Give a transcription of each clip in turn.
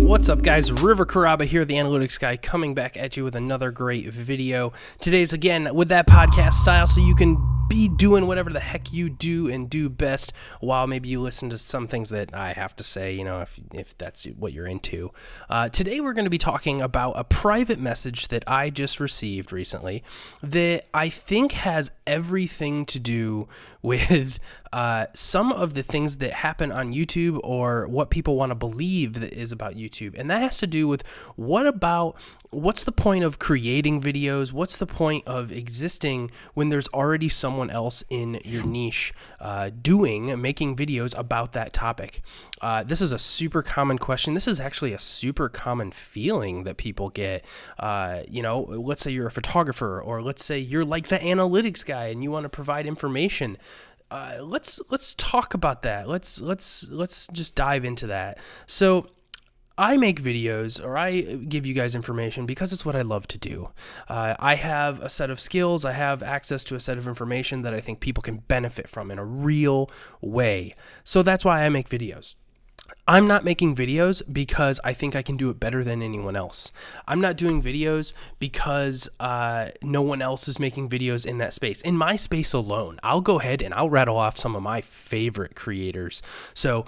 What's up, guys? River Caraba here, the analytics guy, coming back at you with another great video. Today's, again, with that podcast style, so you can be doing whatever the heck you do and do best while maybe you listen to some things that I have to say, you know, if that's what you're into. Today we're going to be talking about a private message that I just received recently that I think has everything to do with some of the things that happen on YouTube or what people want to believe that is about YouTube. And that has to do with what's the point of creating videos? What's the point of existing when there's already someone else in your niche making videos about that topic? This is a super common question. This is actually a super common feeling that people get. Let's say you're a photographer, or let's say you're like the analytics guy and you want to provide information. Let's talk about that. Let's just dive into that. So I make videos, or I give you guys information because it's what I love to do. I have a set of skills. I have access to a set of information that I think people can benefit from in a real way. So that's why I make videos. I'm not making videos because I think I can do it better than anyone else. I'm not doing videos because no one else is making videos in that space. In my space alone, I'll go ahead and I'll rattle off some of my favorite creators. So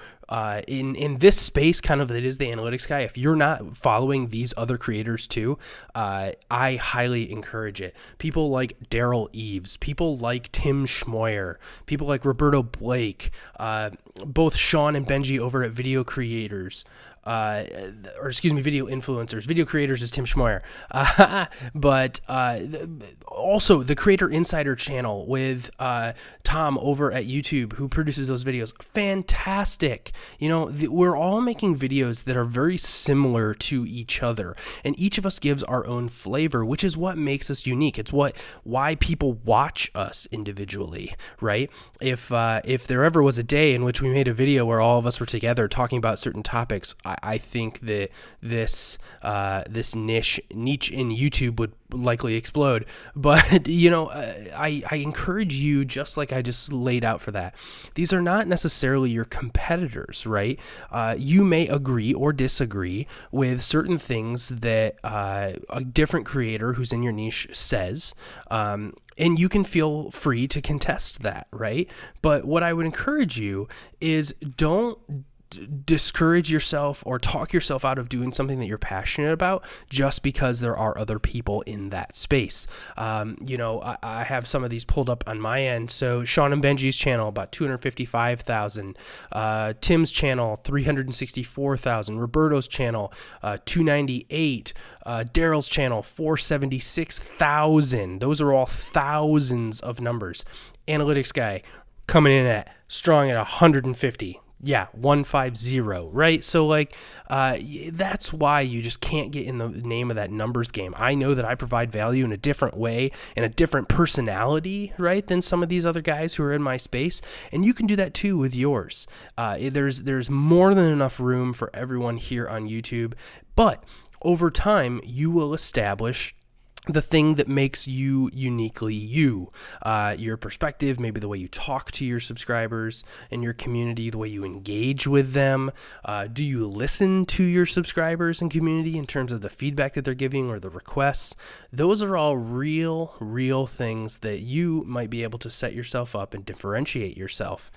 in this space, kind of that is the analytics guy, if you're not following these other creators too, I highly encourage it. People like Daryl Eves, people like Tim Schmoyer, people like Roberto Blake, both Sean and Benji over at Video Creators, video influencers. Video creators is Tim Schmoyer. But also the Creator Insider channel with Tom over at YouTube, who produces those videos. Fantastic. You know, we're all making videos that are very similar to each other, and each of us gives our own flavor, which is what makes us unique. It's why people watch us individually, right? If there ever was a day in which we made a video where all of us were together talking about certain topics, I think that this niche in YouTube would likely explode. But I encourage you, just like I just laid out for that. These are not necessarily your competitors, right? You may agree or disagree with certain things that a different creator who's in your niche says. And you can feel free to contest that, right? But what I would encourage you is don't discourage yourself or talk yourself out of doing something that you're passionate about just because there are other people in that space. I have some of these pulled up on my end. So Sean and Benji's channel, about 255,000. Tim's channel, 364,000. Roberto's channel, 298. Daryl's channel, 476,000. Those are all thousands of numbers. Analytics guy coming in at strong at 150. Yeah, 150, right? So that's why you just can't get in the name of that numbers game. I know that I provide value in a different way and a different personality, right, than some of these other guys who are in my space, and you can do that too with yours. There's more than enough room for everyone here on YouTube, but over time you will establish the thing that makes you uniquely you, your perspective, maybe the way you talk to your subscribers and your community, the way you engage with them. Do you listen to your subscribers and community in terms of the feedback that they're giving or the requests? Those are all real things that you might be able to set yourself up and differentiate yourself.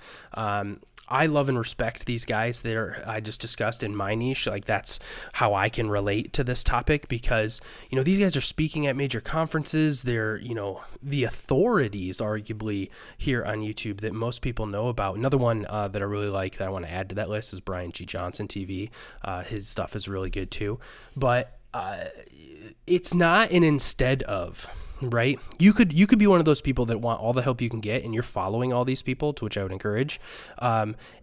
I love and respect these guys that I just discussed in my niche. Like, that's how I can relate to this topic, because, these guys are speaking at major conferences. They're, the authorities, arguably, here on YouTube that most people know about. Another one that I really like that I want to add to that list is Brian G. Johnson TV. His stuff is really good too. But it's not an instead of. Right? You could be one of those people that want all the help you can get, and you're following all these people, to which I would encourage.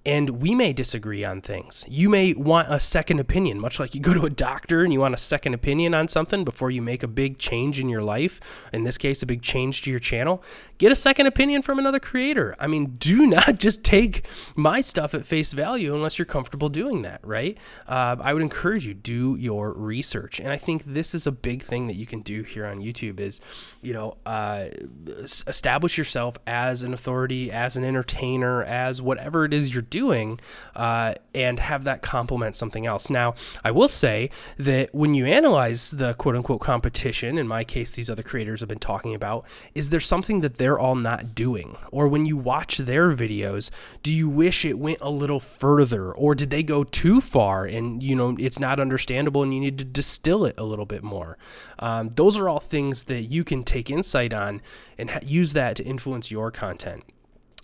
And we may disagree on things. You may want a second opinion, much like you go to a doctor and you want a second opinion on something before you make a big change in your life. In this case, a big change to your channel. Get a second opinion from another creator. I mean, do not just take my stuff at face value unless you're comfortable doing that, right? I would encourage you, do your research. And I think this is a big thing that you can do here on YouTube is establish yourself as an authority, as an entertainer, as whatever it is you're doing, and have that complement something else. Now, I will say that when you analyze the quote unquote competition, in my case, these other creators have been talking about, is there something that they're all not doing? Or when you watch their videos, do you wish it went a little further, or did they go too far and it's not understandable and you need to distill it a little bit more? Those are all things that you can take insight on and use that to influence your content.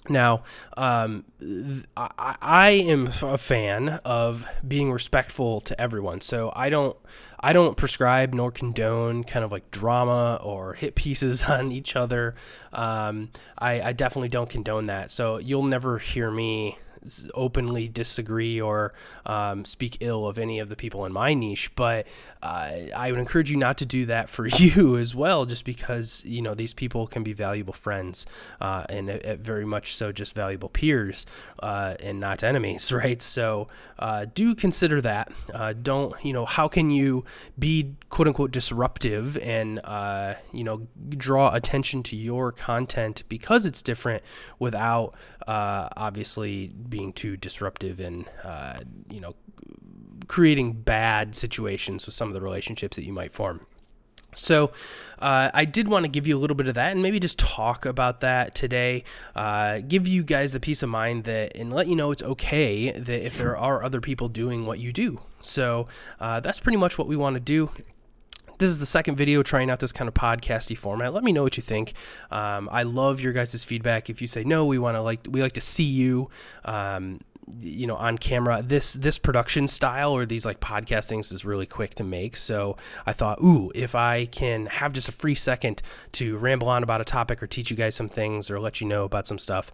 Now, I am a fan of being respectful to everyone, so I don't prescribe nor condone kind of like drama or hit pieces on each other. I definitely don't condone that, so you'll never hear me openly disagree or speak ill of any of the people in my niche, but I would encourage you not to do that for you as well, just because these people can be valuable friends and very much so just valuable peers and not enemies, right? So do consider that. Don't how can you be quote unquote disruptive and draw attention to your content because it's different without obviously being too disruptive and creating bad situations with some of the relationships that you might form. So I did want to give you a little bit of that and maybe just talk about that today, give you guys the peace of mind that and let you know it's okay that if there are other people doing what you do. So that's pretty much what we want to do. This is the second video trying out this kind of podcasty format. Let me know what you think. I love your guys' feedback. If you say, no, we like to see you, on camera. This production style or these like podcast things is really quick to make. So I thought, if I can have just a free second to ramble on about a topic or teach you guys some things or let you know about some stuff,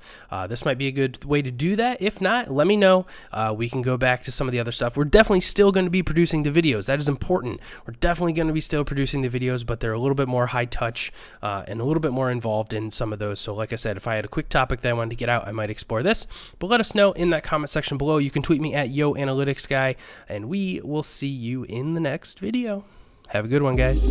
this might be a good way to do that. If not, let me know. We can go back to some of the other stuff. We're definitely still going to be producing the videos. That is important. We're definitely going to be still producing the videos, but they're a little bit more high touch and a little bit more involved in some of those. So like I said, if I had a quick topic that I wanted to get out, I might explore this, but let us know in that comment section below. You can tweet me at YoAnalyticsGuy, and we will see you in the next video. Have a good one, guys.